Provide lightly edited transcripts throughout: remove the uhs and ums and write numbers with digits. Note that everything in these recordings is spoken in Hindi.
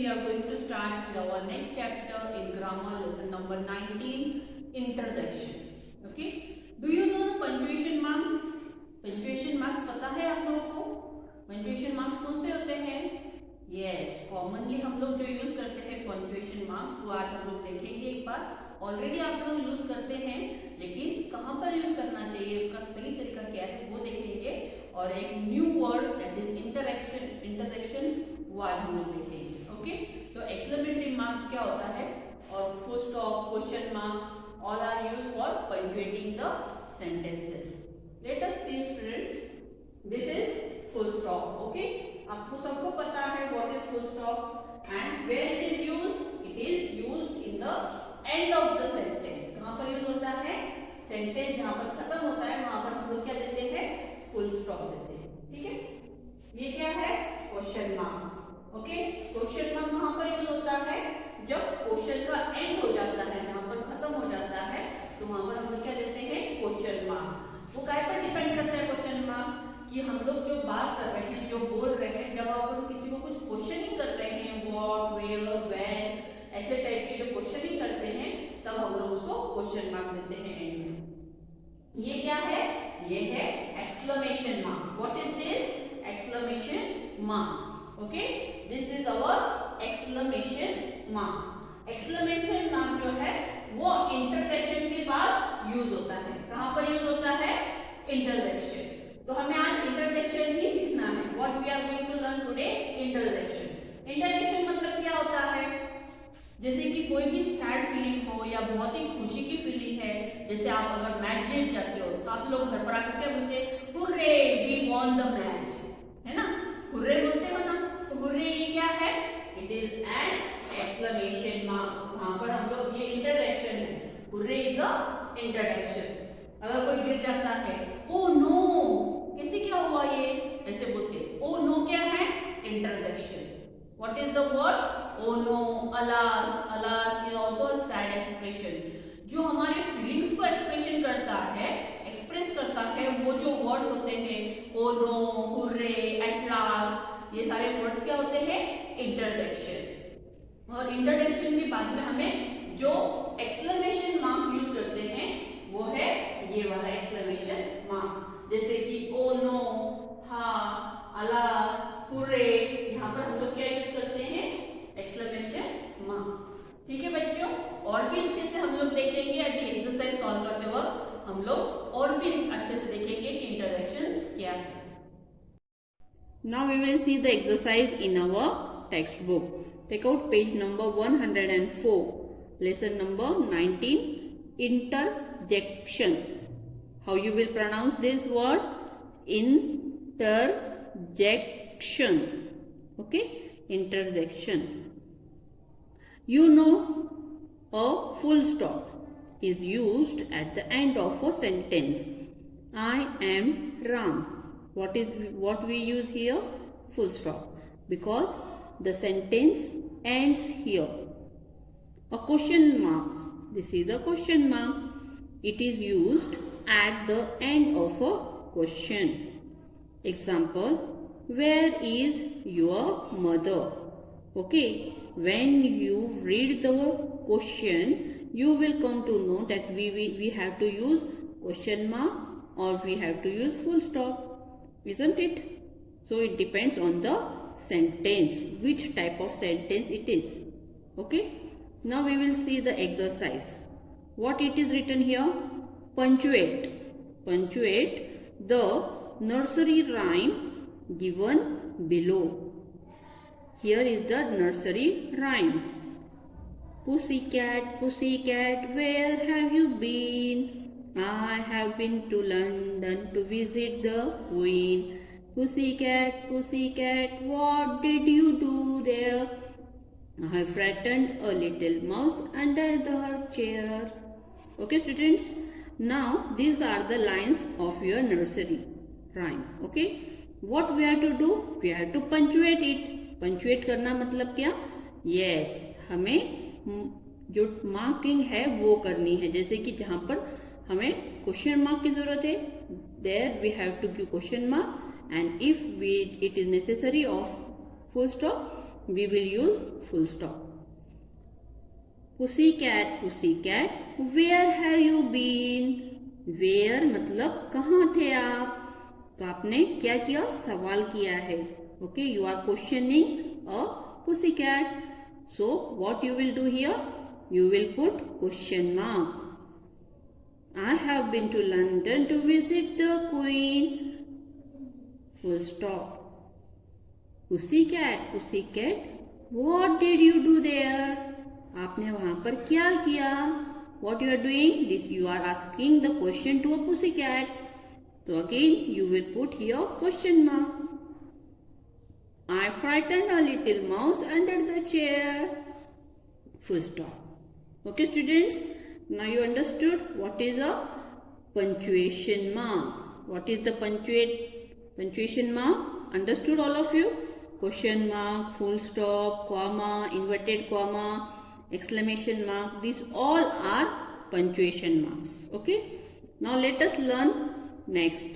we are going to start with our next chapter in grammar, lesson number 19, interjection. Okay, do you know the punctuation marks? punctuation marks पता है आप लोगों को? punctuation marks कौन से होते हैं? यस, कॉमनली हम लोग जो यूज करते हैं पंक्चुएशन मार्क्स, वो आज हम लोग देखेंगे एक बार। ऑलरेडी आप लोग यूज करते हैं, लेकिन कहाँ पर यूज करना चाहिए, उसका सही तरीका क्या है वो देखेंगे। और एक new word that is interjection, वो आज हम लोग देखेंगे। ओके, तो एक्सक्लेमेटरी मार्क क्या होता है, और full stop, question mark, all are used for punctuating the sentences. Let us see students, this is full stop. Okay, आपको सबको पता है what is full stop and where it is used. It is used in the end of the sentence. कहां पर यूज होता है? सेंटेंस जहां पर खत्म होता है वहां पर हम लोग क्या देते हैं? फुल स्टॉप देते हैं। ठीक है, ये क्या है? Question mark. Okay, question mark वहां पर यूज होता है जब क्वेश्चन का एंड हो जाता है, जहां पर खत्म हो जाता है, तो वहां पर हम लोग क्या देते हैं? Question mark. वो काय पर डिपेंड करता है क्वेश्चन मार्क, कि हम लोग जो बात कर रहे हैं, जो बोल रहे हैं, जब आप किसी को कुछ क्वेश्चनिंग कर रहे हैं, व्हाट, वेयर, व्हेन, ऐसे टाइप के जो क्वेश्चनिंग करते हैं, तब हम लोग उसको क्वेश्चन मार्क देते हैं एंड में। ये क्या है? ये है exclamation mark. What is this? Exclamation mark. Okay, this is our exclamation mark. Exclamation mark जो है वो इंटरजेक्शन के बाद यूज होता है। कहां पर यूज होता है? इंटरजेक्शन। तो हमें आज इंटरजेक्शन ही सीखना है। What we are going to learn today? Interjection. Interjection मतलब क्या होता है? जैसे कि कोई भी सैड फीलिंग हो या बहुत ही खुशी की फीलिंग है, जैसे आप अगर मैच जीत जाते हो तो आप लोग घर पर आकर क्या बोलते हैं? Hurray, we won the match, है ना? हुर्रे बोलते हो ना? तो हुर्रे ये क्या है? It is an exclamation mark. वहां पर हम लोग, ये इंटरजेक्शन है। Hurray is a interjection. अगर कोई गिर जाता है, ओ नो, कैसे क्या हुआ ये, ऐसे बोलते हैं। ओ नो क्या है? Interjection. What is the word? Oh no, alas. Alas is also a sad expression. जो हमारे फीलिंग्स को एक्सप्रेशन करता है, एक्सप्रेस करता है, वो जो वर्ड्स होते हैं, oh no, hurray, at last, ये सारे वर्ड्स क्या होते हैं? इंटरजेक्शन। और इंटरजेक्शन के बाद में हमें जो एक्सक्लेमेशन मार्क यूज करते हैं वो है ये वाला एक्सक्लेमेशन मार्क। जैसे कि ओ नो, हा, अलास, हुर्रे, यहाँ पर हम लोग क्या यूज करते हैं? Exclamation mark. ठीक है बच्चों, और भी अच्छे से हम लोग देखेंगे। अभी एक्सरसाइज सॉल्व करते वक्त हम लोग और भी अच्छे से देखेंगे कि इंटरजेक्शंस क्या है। Now we will see the exercise in our textbook. Take out page number 104, lesson number 19, interjection. How you will pronounce this word? Interjection. Okay, interjection. You know, a full stop is used at the end of a sentence. I am Ram. What we use here? Full stop, because the sentence ends here. A question mark. This is a question mark. It is used at the end of a question. Example, where is your mother? Okay, when you read the question, you will come to know that we have to use question mark or we have to use full stop, isn't it? So it depends on the sentence, which type of sentence it is. Okay, now we will see the exercise. What it is written here? Punctuate. Punctuate the nursery rhyme given below. Here is the nursery rhyme. Pussycat, pussycat, where have you been? I have been to London to visit the Queen. Pussycat, pussycat, what did you do there? I frightened a little mouse under her chair. Okay students, now these are the lines of your nursery rhyme. Okay, what we have to do? We have to punctuate it. Punctuate करना मतलब क्या? यस, हमें जो मार्किंग है वो करनी है। जैसे कि जहां पर हमें क्वेश्चन मार्क की जरूरत है, there we have to give question mark, and if it is necessary of full stop, we will use full stop. Pussycat, pussycat, where have you been? Where मतलब कहाँ थे आप? तो आपने क्या किया? सवाल किया है. Okay, you are questioning a pussycat. So what you will do here? You will put question mark. I have been to London to visit the Queen. Full stop. Pussycat, pussycat, what did you do there? आपने वहां पर क्या किया? What you are doing? This you are asking the question to a pussycat. So again you will put here question mark. I frightened a little mouse under the chair. Full stop. Okay students, now you understood what is a punctuation mark. What is the punctuation mark? Understood all of you? Question mark, full stop, comma, inverted comma, exclamation mark, these all are punctuation marks. Okay, now let us learn next.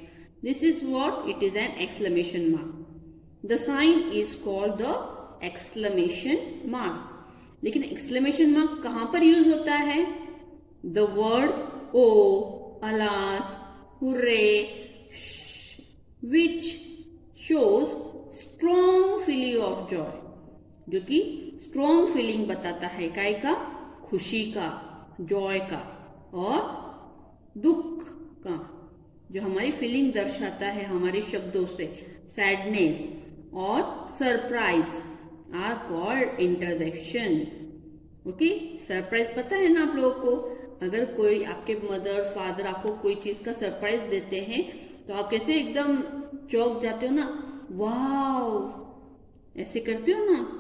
This is what it is, an exclamation mark. The sign is called the exclamation mark. लेकिन exclamation mark कहाँ पर यूज होता है? The word oh, alas, hooray, which shows strong feeling of joy, जो कि स्ट्रॉन्ग फीलिंग बताता है, काय का? खुशी का, जॉय का, और दुख का, जो हमारी फीलिंग दर्शाता है हमारे शब्दों से. सैडनेस और surprise are called interjection. Okay, surprise पता है ना आप लोगों को? अगर कोई आपके मदर फादर आपको कोई चीज का सरप्राइज देते हैं तो आप कैसे एकदम चौंक जाते हो ना, वाओ, ऐसे करते हो ना.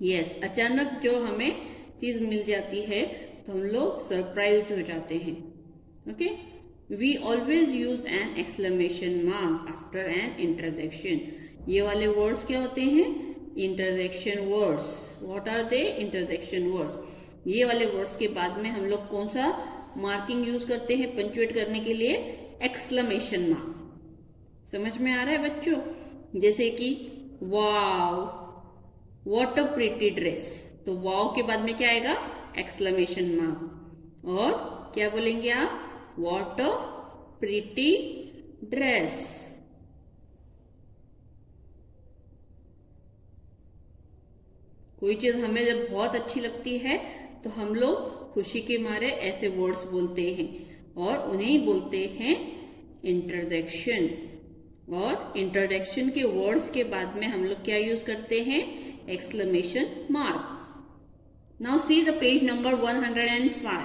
यस, अचानक जो हमें चीज मिल जाती है तो हम लोग सरप्राइज हो जाते हैं. Okay, we always use an exclamation mark after an interjection. ये वाले वर्ड्स क्या होते हैं? Interjection words. What are they? Interjection words. ये वाले वर्ड्स के बाद में हम लोग कौन सा मार्किंग यूज करते हैं पंक्चुएट करने के लिए? Exclamation mark. समझ में आ रहा है बच्चों? जैसे कि वाव, व्हाट अ प्रिटी ड्रेस, तो वाव के बाद में क्या आएगा? Exclamation mark. और क्या बोलेंगे आप? What a pretty dress. कोई चीज हमें जब बहुत अच्छी लगती है तो हम लोग खुशी के मारे ऐसे वर्ड्स बोलते हैं और उन्हें बोलते हैं इंटरजेक्शन. और इंटरजेक्शन के वर्ड्स के बाद में हम लोग क्या यूज करते हैं? Exclamation mark. Now see the page number 105.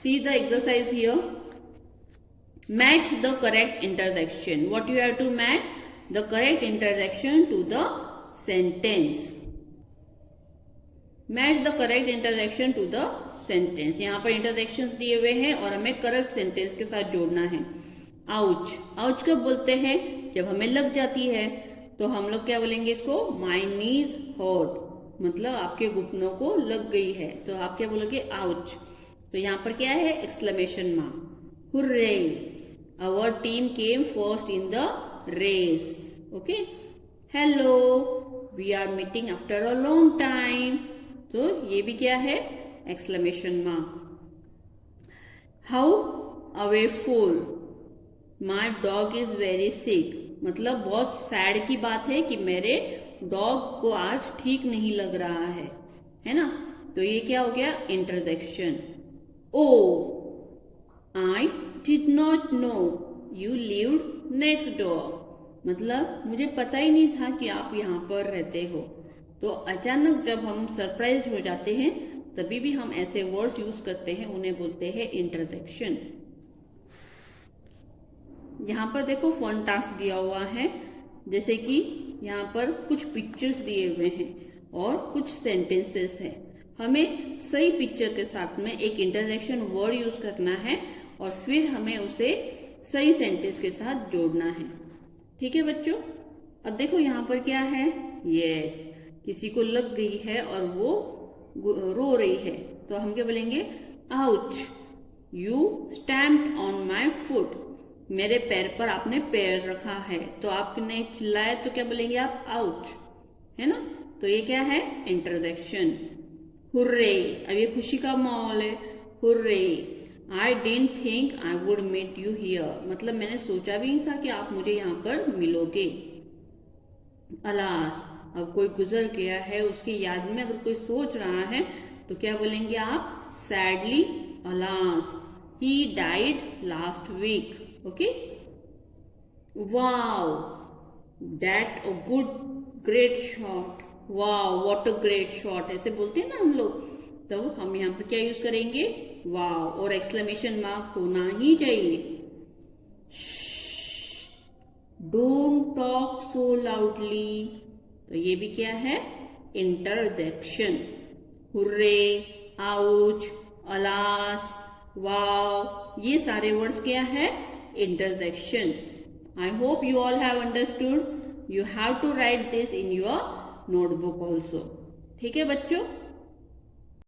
See the exercise here. Match the correct interjection. What you have to match? The correct interjection to the sentence. Match the correct interjection to the sentence. यहाँ पर इंटरजेक्शंस दिए हुए हैं और हमें करेक्ट सेंटेंस के साथ जोड़ना है. आउच. आउच कब बोलते हैं? जब हमें लग जाती है. तो हम लोग क्या बोलेंगे इसको? माई नीज हर्ट, मतलब आपके घुटनों को लग गई है, तो आप क्या बोलोगे? आउच. तो यहाँ पर क्या है? Exclamation mark. Hurray, our team came first in the race. Okay. Hello, we are meeting after a long time. तो ये भी क्या है? Exclamation mark. How awful, my dog is very sick, मतलब बहुत सैड की बात है कि मेरे डॉग को आज ठीक नहीं लग रहा है ना. तो ये क्या हो गया? Interjection. Oh, I did not know you lived next door, मतलब मुझे पता ही नहीं था कि आप यहाँ पर रहते हो. तो अचानक जब हम सरप्राइज हो जाते हैं तभी भी हम ऐसे वर्ड्स यूज करते हैं, उन्हें बोलते हैं इंटरजेक्शन. यहाँ पर देखो फन टास्क दिया हुआ है, जैसे कि यहाँ पर कुछ पिक्चर्स दिए हुए हैं और कुछ सेंटेंसेस है. हमें सही पिक्चर के साथ में एक इंटरजेक्शन वर्ड यूज करना है और फिर हमें उसे सही सेंटेंस के साथ जोड़ना है. ठीक है बच्चों? अब देखो यहाँ पर क्या है? यस, किसी को लग गई है और वो रो रही है, तो हम क्या बोलेंगे? Ouch, you stamped on my foot, मेरे पैर पर आपने पैर रखा है. तो आपने चिल्लाया तो क्या बोलेंगे आप? आउच, है ना. तो ये क्या है, इंट्रोडक्शन। हुर्रे, अब ये खुशी का माहौल है। Hurray, I didn't think I would meet you here, मतलब मैंने सोचा भी नहीं था कि आप मुझे यहाँ पर मिलोगे। अलास, अब कोई गुजर गया है, उसकी याद में अगर कोई सोच रहा है तो क्या बोलेंगे आप, sadly, alas he died last week. Okay, wow that a good great shot, wow what a great shot, ऐसे बोलते हैं ना हम लोग, तो हम यहाँ पर क्या यूज करेंगे, वाओ, और एक्सक्लेमेशन मार्क होना ही चाहिए। डोंट टॉक सो लाउडली, तो ये भी क्या है, interjection. Hurray, ouch, alas, wow, ये सारे वर्ड्स क्या है, interjection. I hope you all have understood. You have to write this in your notebook also. ठीक है बच्चों।